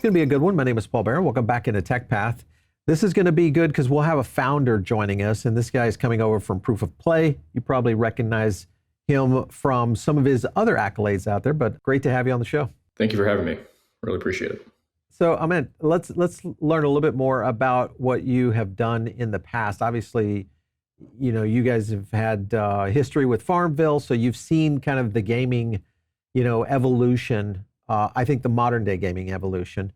going to be a good one. My name is Paul Barron. Welcome back into Tech Path. This is going to be good because we'll have a founder joining us, and this guy is coming over from Proof of Play. You probably recognize him from some of his other accolades out there, but great to have you on the show. Thank you for having me. Really appreciate it. So, Amitt, let's learn a little bit more about what you have done in the past. Obviously, you know, you guys have had history with Farmville, so you've seen kind of the gaming, evolution. I think the modern day gaming evolution.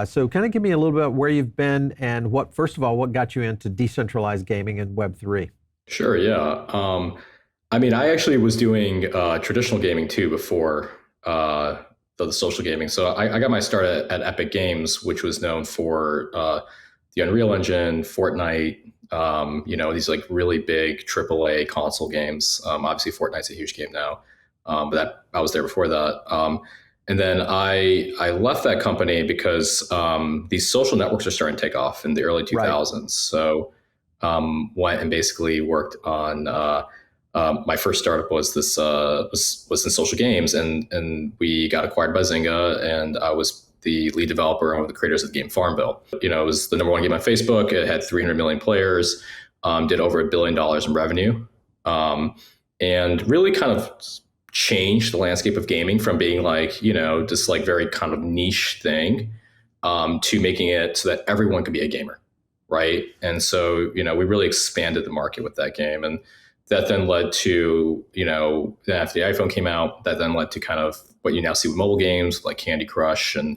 So kind of give me a little bit of where you've been and first of all, what got you into decentralized gaming and Web3? Sure, yeah. I actually was doing traditional gaming too before the social gaming. So I got my start at Epic Games, which was known for the Unreal Engine, Fortnite, these like really big AAA console games. Obviously, Fortnite's a huge game now, but I was there before that. And then I left that company because these social networks are starting to take off in the early 2000s. Right. So went and basically worked on my first startup was this was in social games, and we got acquired by Zynga, and I was the lead developer and one of the creators of the game Farmville. It was the number one game on Facebook. It had 300 million players, did over $1 billion in revenue, and really kind of changed the landscape of gaming from being just like very kind of niche thing to making it so that everyone could be a gamer, right? And so we really expanded the market with that game, and that then led to then after the iPhone came out, that then led to kind of what you now see with mobile games like Candy Crush and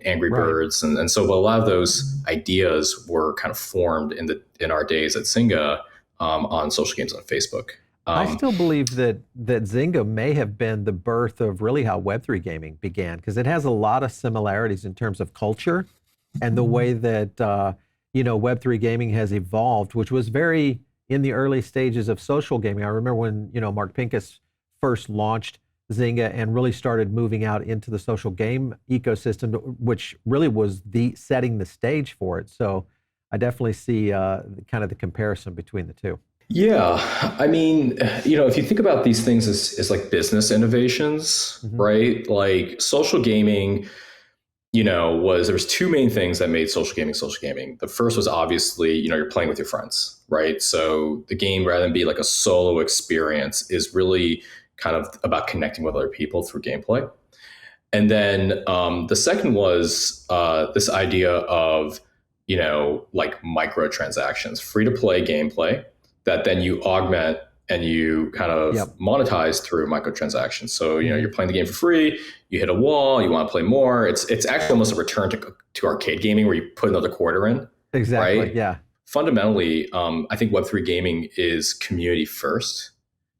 Angry Birds, and so a lot of those ideas were kind of formed in our days at Zynga on social games on Facebook. I still believe that Zynga may have been the birth of really how Web3 gaming began, because it has a lot of similarities in terms of culture and the way that Web3 gaming has evolved, which was very in the early stages of social gaming. I remember when Mark Pincus first launched Zynga and really started moving out into the social game ecosystem, which really was setting the stage for it. So I definitely see kind of the comparison between the two. Yeah. If you think about these things as like business innovations, mm-hmm. right? Like social gaming, there was two main things that made social gaming. The first was obviously, you're playing with your friends, right? So the game, rather than be like a solo experience, is really kind of about connecting with other people through gameplay. And then the second was this idea of, like microtransactions, free to play gameplay that then you augment and you kind of monetize through microtransactions. So, you're playing the game for free, you hit a wall, you want to play more. It's actually almost a return to arcade gaming where you put another quarter in. Exactly, right? Yeah. Fundamentally, I think Web3 gaming is community first.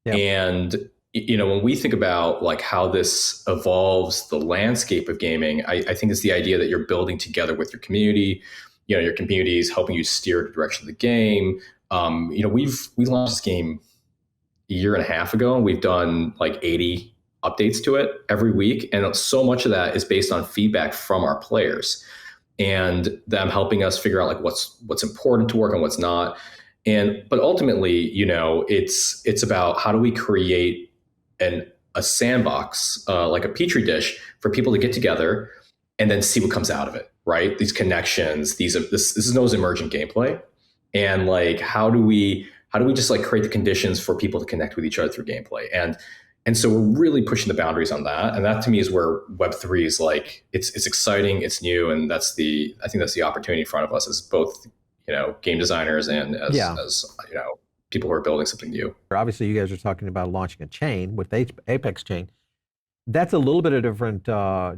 Yep. And, when we think about like how this evolves the landscape of gaming, I think it's the idea that you're building together with your community. Your community is helping you steer the direction of the game. We launched this game a year and a half ago, and we've done like 80 updates to it every week. And so much of that is based on feedback from our players and them helping us figure out like what's important to work and what's not. But ultimately, it's about how do we create a sandbox, like a petri dish for people to get together and then see what comes out of it, right? These connections, this is known as emergent gameplay. And like, how do we just like create the conditions for people to connect with each other through gameplay? And so we're really pushing the boundaries on that. And that to me is where Web3 is like, it's exciting, it's new. And I think that's the opportunity in front of us as both, game designers and as people who are building something new. Obviously you guys are talking about launching a chain with Apex Chain. That's a little bit of a different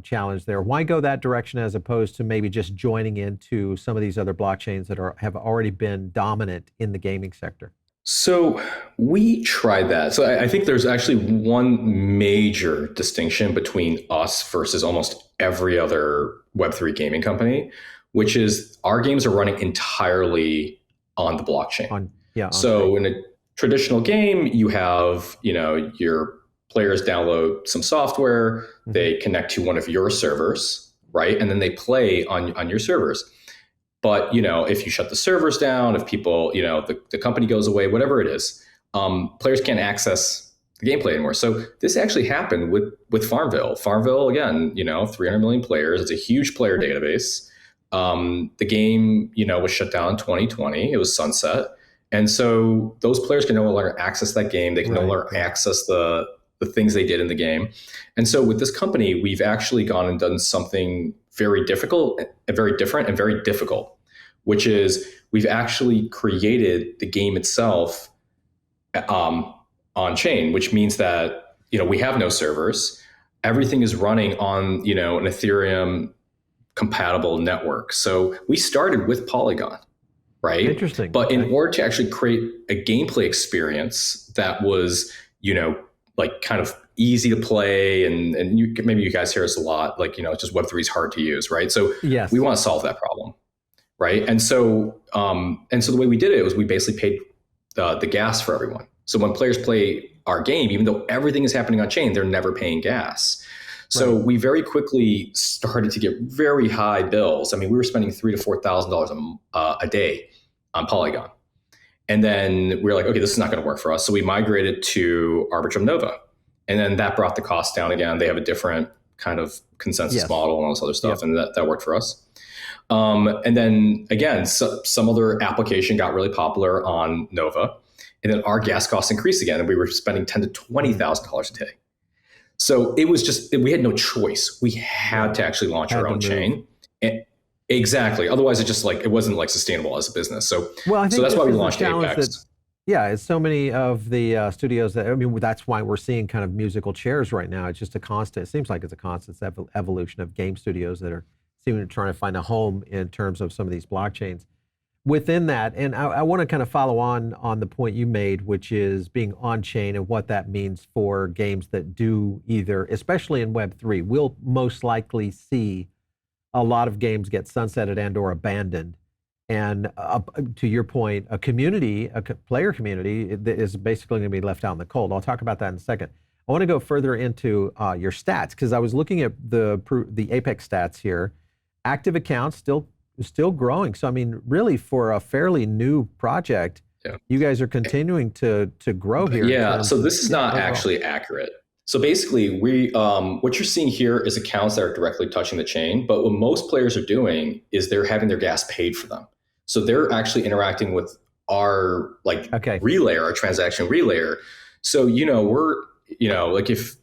challenge there. Why go that direction as opposed to maybe just joining into some of these other blockchains that have already been dominant in the gaming sector? So we tried that. So I think there's actually one major distinction between us versus almost every other Web3 gaming company, which is our games are running entirely on the blockchain. So in a traditional game, you have, your players download some software, mm-hmm. they connect to one of your servers, right? And then they play on your servers. But, if you shut the servers down, if people, the company goes away, whatever it is, players can't access the gameplay anymore. So this actually happened with Farmville. Farmville, again, 300 million players. It's a huge player database. The game, was shut down in 2020. It was sunset. And so those players can no longer access that game. They can no longer access the things they did in the game. And so with this company, we've actually gone and done something very difficult, very different, and very difficult, which is we've actually created the game itself on chain, which means that, we have no servers. Everything is running on, an Ethereum compatible network. So we started with Polygon, right? Interesting. But in order to actually create a gameplay experience that was, like kind of easy to play, and maybe you guys hear us a lot, like, just Web3 is hard to use, right? So yes, we want to solve that problem, right? And so the way we did it was we basically paid the gas for everyone. So when players play our game, even though everything is happening on chain, they're never paying gas. So we very quickly started to get very high bills. I mean, we were spending $3,000 to $4,000 a day on Polygon. And then we were like, okay, this is not going to work for us. So we migrated to Arbitrum Nova. And then that brought the cost down again. They have a different kind of consensus model and all this other stuff. And that worked for us. And then again, some other application got really popular on Nova. And then our gas costs increased again. And we were spending $10,000 to $20,000 a day. So it was just, we had no choice. We had to actually launch our own chain. Exactly. Otherwise, it wasn't like sustainable as a business. So, I think that's why we launched Apex. It's so many of the studios that's why we're seeing kind of musical chairs right now. It's just a constant, it seems like it's a constant evolution of game studios that are seeming to try to find a home in terms of some of these blockchains. Within that, and I want to kind of follow on the point you made, which is being on chain and what that means for games that do either, especially in Web3, we'll most likely see a lot of games get sunsetted and or abandoned. And to your point, a player community is basically going to be left out in the cold. I'll talk about that in a second. I want to go further into your stats, because I was looking at the Apex stats here. Active accounts still growing. So I mean, really, for a fairly new project, you guys are continuing to grow here. Yeah. So this is not actually accurate. So basically, what you're seeing here is accounts that are directly touching the chain. But what most players are doing is they're having their gas paid for them. So they're actually interacting with our relayer, our transaction relayer. So, we're, like if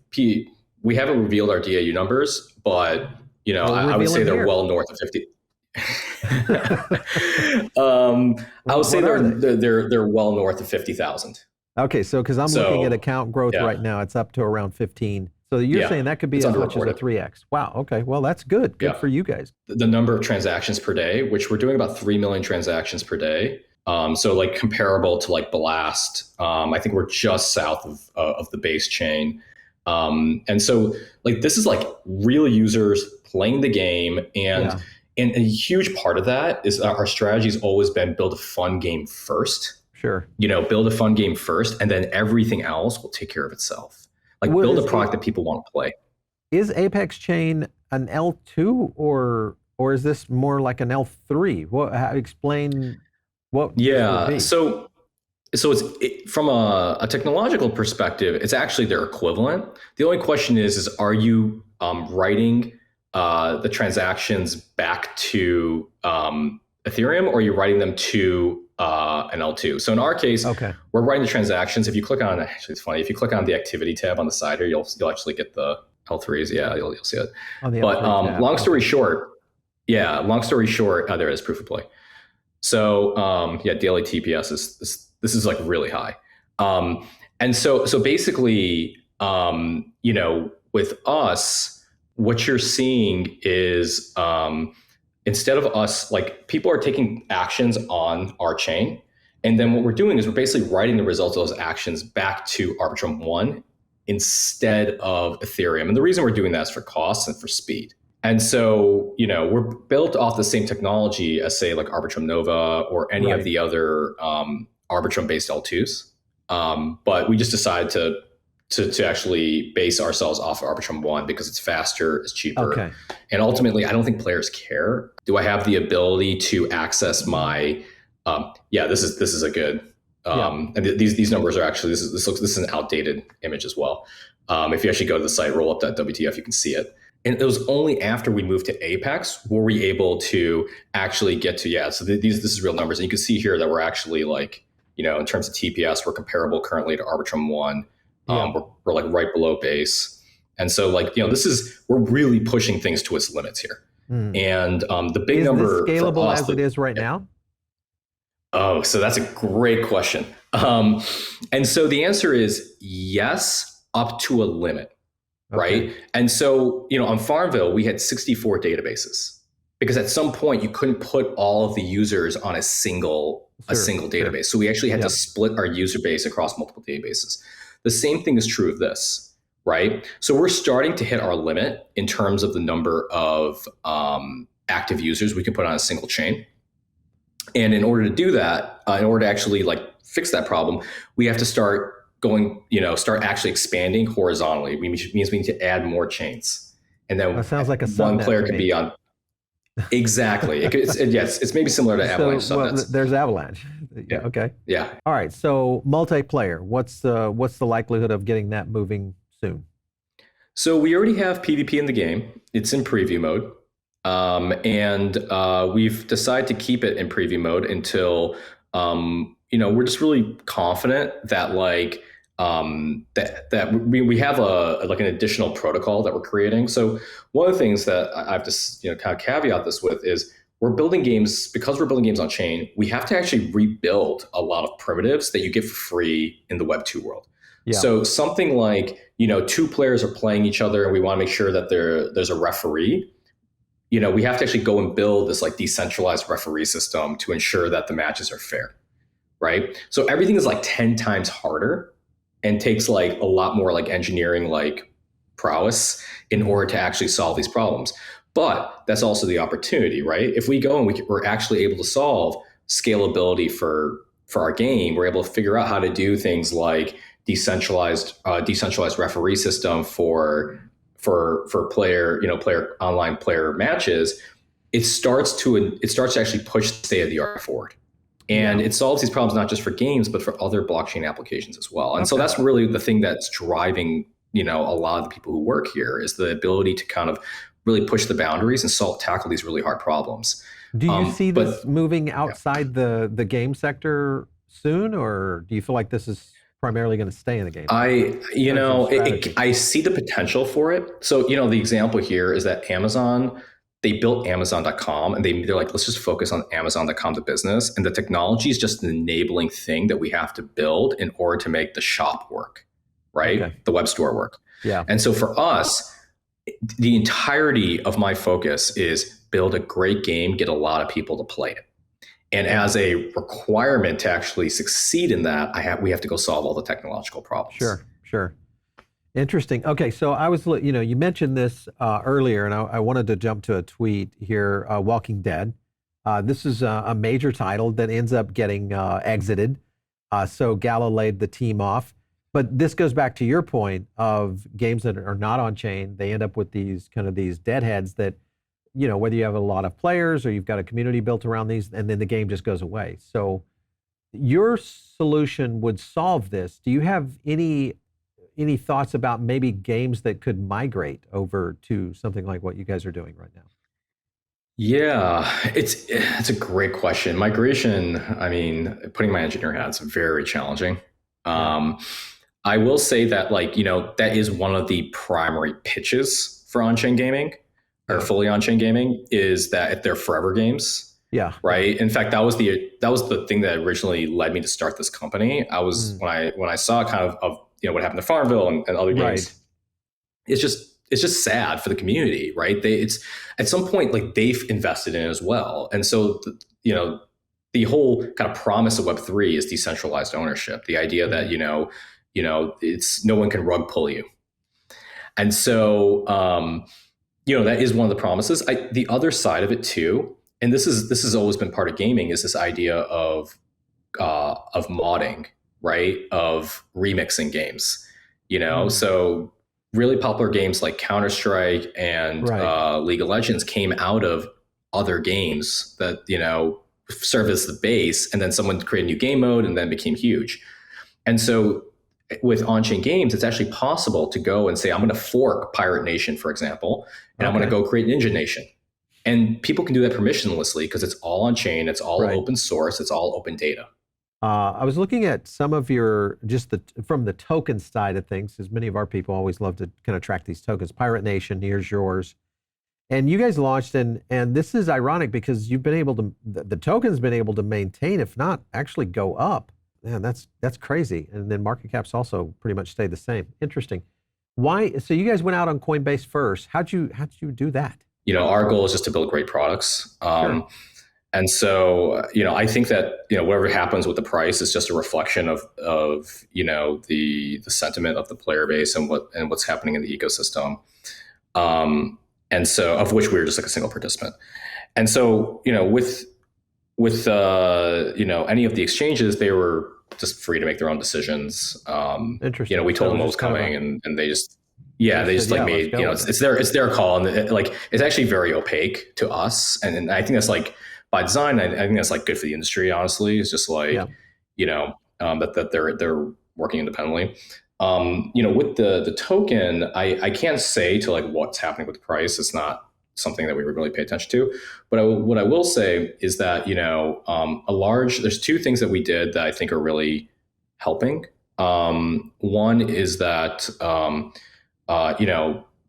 we haven't revealed our DAU numbers, but, I would say they're well north of 50. I would say they're well north of 50,000. Okay, so because I'm looking at account growth right now, it's up to around 15. So you're saying that could be as much as a 3x. Wow. Okay. Well, that's good. Good for you guys. The number of transactions per day, which we're doing about 3 million transactions per day. So like comparable to like Blast. I think we're just south of the base chain. And so like this is like real users playing the game, and a huge part of that is our strategy has always been build a fun game first. Sure. Build a fun game first, and then everything else will take care of itself. Like build a product that people want to play. Is Apex Chain an L2 or is this more like an L3? Explain what? Yeah. So it's from a technological perspective, it's actually their equivalent. The only question is are you writing the transactions back to Ethereum, or are you writing them to an L2? So in our case, we're writing the transactions. If you click on, actually it's funny, if you click on the activity tab on the side here, you'll actually get the L3s. Yeah, you'll see it. But long story short, there it is, proof of play. So daily TPS this is like really high. And so basically, with us, what you're seeing is instead of us, like people are taking actions on our chain. And then what we're doing is we're basically writing the results of those actions back to Arbitrum 1 instead of Ethereum. And the reason we're doing that is for cost and for speed. And so, we're built off the same technology as say like Arbitrum Nova or any of the other Arbitrum-based L2s. But we just decided to actually base ourselves off of Arbitrum 1 because it's faster, it's cheaper. And ultimately, I don't think players care. Do I have the ability to access my, this is a good Yeah. And these numbers are actually this is an outdated image as well. If you actually go to the site, roll up that WTF, you can see it. And it was only after we moved to Apex were we able to actually get to So this is real numbers, and you can see here that we're actually like in terms of TPS, we're comparable currently to Arbitrum One. Yeah. We're like right below base, and so like we're really pushing things to its limits here. Mm. And the big Is number this scalable for us, as it is right now? Oh, so that's a great question. And so the answer is yes, up to a limit, right? And so, on Farmville, we had 64 databases because at some point you couldn't put all of the users on a single database. So we actually had to split our user base across multiple databases. The same thing is true of this, right? So we're starting to hit our limit in terms of the number of active users we can put on a single chain. And in order to do that, in order to actually like fix that problem, we have to start actually expanding horizontally. Which means we need to add more chains. And then that sounds like a one subnet player to can me. be on. Exactly. It's maybe similar to Avalanche subnets. There's Avalanche. Yeah. Okay. Yeah. All right. So multiplayer. What's the likelihood of getting that moving soon? So we already have PvP in the game. It's in preview mode. And we've decided to keep it in preview mode until we're just really confident that we have an additional protocol that we're creating. So one of the things that I have to kind of caveat this with is because we're building games on chain, we have to actually rebuild a lot of primitives that you get for free in the Web 2 world. Yeah. So something like two players are playing each other and we want to make sure that there's a referee. We have to actually go and build this like decentralized referee system to ensure that the matches are fair, right? So everything is like 10 times harder and takes like a lot more like engineering like prowess in order to actually solve these problems. But that's also the opportunity, right? If we go and we're actually able to solve scalability for our game, we're able to figure out how to do things like decentralized referee system for player online player matches. It starts to actually push the state of the art forward. And it solves these problems not just for games, but for other blockchain applications as well. And so that's really the thing that's driving, a lot of the people who work here is the ability to kind of really push the boundaries and tackle these really hard problems. Do you see this moving outside the game sector soon, or do you feel like this is primarily going to stay in the game? I see the potential for it. So, the example here is that Amazon, they built Amazon.com and they're like, let's just focus on Amazon.com, the business. And the technology is just an enabling thing that we have to build in order to make the shop work, right? Okay. The web store work. Yeah. And so for us, the entirety of my focus is build a great game, get a lot of people to play it. And as a requirement to actually succeed in that, we have to go solve all the technological problems. Sure. Interesting. Okay, so I was, you mentioned this earlier, and I wanted to jump to a tweet here. Walking Dead. This is a major title that ends up getting exited. So Gallo laid the team off. But this goes back to your point of games that are not on chain. They end up with these deadheads that, whether you have a lot of players or you've got a community built around these, and then the game just goes away. So your solution would solve this. Do you have any thoughts about maybe games that could migrate over to something like what you guys are doing right now? Yeah, it's a great question. Migration, putting my engineer hat, it's very challenging. Yeah. I will say that that is one of the primary pitches for on-chain gaming or fully on-chain gaming is that if they're forever games. Yeah. Right. In fact, that was the thing that originally led me to start this company. I was when I saw kind of what happened to Farmville and other games. Right. It's just sad for the community, right? It's at some point like they've invested in it as well, and so the whole kind of promise of Web3 is decentralized ownership. The idea that it's no one can rug pull you, and so that is one of the promises. The other side of it too, and this has always been part of gaming, is this idea of modding, right? Of remixing games, so really popular games like Counter-Strike and League of Legends came out of other games that, serve as the base, and then someone created a new game mode and then became huge. And so with on-chain games, it's actually possible to go and say, I'm going to fork Pirate Nation, for example, and I'm going to go create Ninja Nation. And people can do that permissionlessly because it's all on chain, it's all open source, it's all open data. I was looking at some of your, from the token side of things, as many of our people always love to kind of track these tokens. Pirate Nation, here's yours. And you guys launched, and this is ironic because you've been able to, the token's been able to maintain, if not actually go up. Man, that's crazy. And then market caps also pretty much stayed the same. Interesting. Why? So you guys went out on Coinbase first. How'd you do that? Our goal is just to build great products. Sure. And so, I think that, whatever happens with the price is just a reflection of the sentiment of the player base and what's happening in the ecosystem. And so, of which we were just like a single participant. And so, with any of the exchanges, they were just free to make their own decisions. Interesting. We told them what was coming, and they just made, it's their call, and it's actually very opaque to us, and I think that's like by design. I think that's like good for the industry. Honestly, it's just like that they're working independently. With the token, I can't say to like what's happening with the price. It's not something that we would really pay attention to. But what I will say is that there's two things that we did that I think are really helping. One is that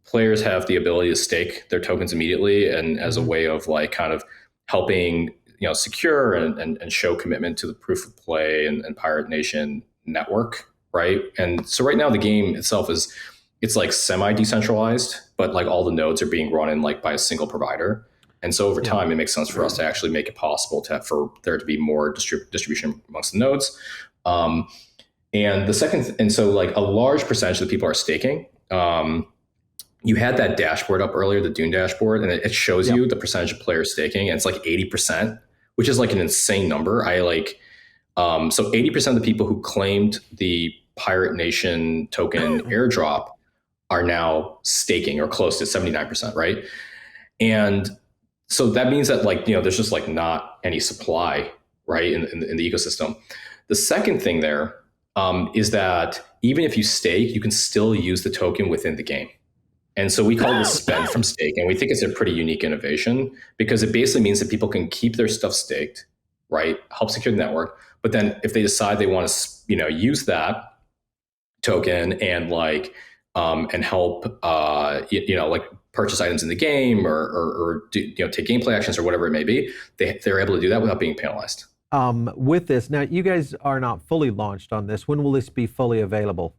players have the ability to stake their tokens immediately, and as a way of like kind of helping secure and show commitment to the proof of play and Pirate Nation network, right? And so right now the game itself it's like semi-decentralized, but like all the nodes are being run in like by a single provider. And so over time, it makes sense for us to actually make it possible for there to be more distribution amongst the nodes. And the second, and so like a large percentage of the people are staking. You had that dashboard up earlier, the Dune dashboard, and it shows you the percentage of players staking, and it's like 80%, which is like an insane number. So 80% of the people who claimed the Pirate Nation token airdrop are now staking, or close to 79%, right? And so that means that there's just like not any supply, right, in the ecosystem. The second thing there is that even if you stake, you can still use the token within the game. And so we call this spend from stake, and we think it's a pretty unique innovation because it basically means that people can keep their stuff staked, right, help secure the network. But then if they decide they want to, use that token and help, purchase items in the game or do, take gameplay actions or whatever it may be, they're able to do that without being penalized. With this, now you guys are not fully launched on this. When will this be fully available?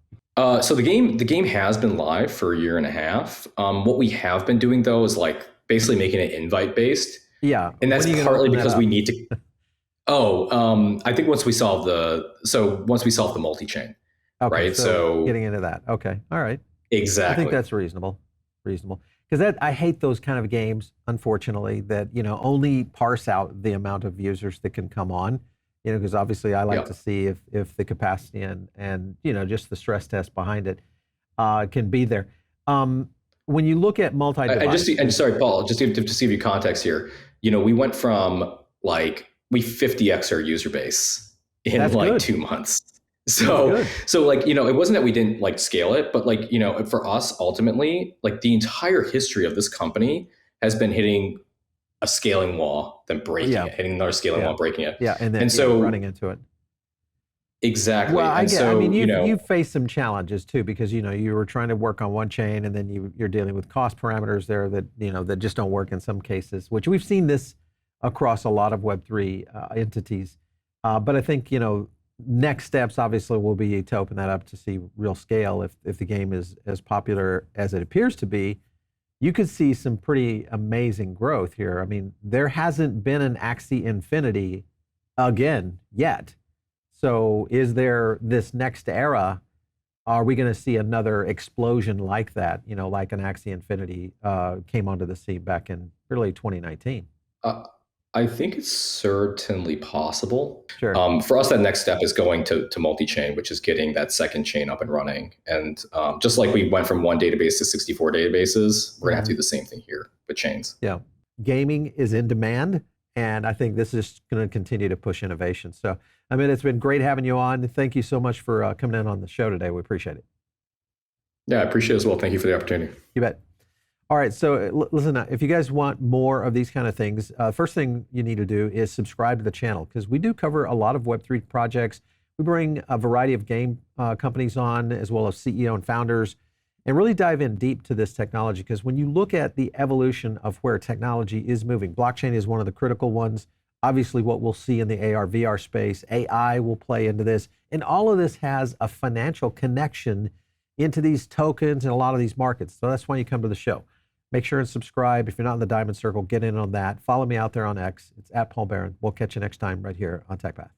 So the game has been live for a year and a half. What we have been doing though is like basically making it invite based. Yeah, and that's partly because we need to. I think once we solve the multi-chain, right? So getting into that. Okay, all right. Exactly. I think that's reasonable. Because I hate those kind of games, unfortunately, that only parse out the amount of users that can come on. Because obviously I like to see if the capacity and just the stress test behind it can be there. When you look at multi-device, and sorry, Paul, just to give you context here, we went from we 50x our user base in good. 2 months. So it wasn't that we didn't scale it, but for us ultimately, the entire history of this company has been hitting a scaling wall, then breaking it, hitting another scaling wall, breaking it. Yeah, and then running into it. Exactly. Well, you've faced some challenges too, because you were trying to work on one chain, and then you're dealing with cost parameters there that that just don't work in some cases. Which we've seen this across a lot of Web3 entities. But I think next steps obviously will be to open that up to see real scale. If the game is as popular as it appears to be, you could see some pretty amazing growth here. I mean, there hasn't been an Axie Infinity again yet. So is there this next era? Are we going to see another explosion like that? Like an Axie Infinity came onto the scene back in early 2019. I think it's certainly possible. Sure. For us, that next step is going to multi-chain, which is getting that second chain up and running. And just like we went from one database to 64 databases, we're going to have to do the same thing here with chains. Yeah. Gaming is in demand, And I think this is going to continue to push innovation. So, I mean, it's been great having you on. Thank you so much for coming in on the show today. We appreciate it. Yeah, I appreciate it as well. Thank you for the opportunity. You bet. All right. So listen, if you guys want more of these kind of things, first thing you need to do is subscribe to the channel, because we do cover a lot of Web3 projects. We bring a variety of game companies on, as well as CEO and founders, and really dive in deep to this technology. Because when you look at the evolution of where technology is moving, blockchain is one of the critical ones. Obviously, what we'll see in the AR, VR space, AI will play into this. And all of this has a financial connection into these tokens and a lot of these markets. So that's why you come to the show. Make sure and subscribe. If you're not in the Diamond Circle, get in on that. Follow me out there on X. It's @PaulBaron. We'll catch you next time right here on TechPath.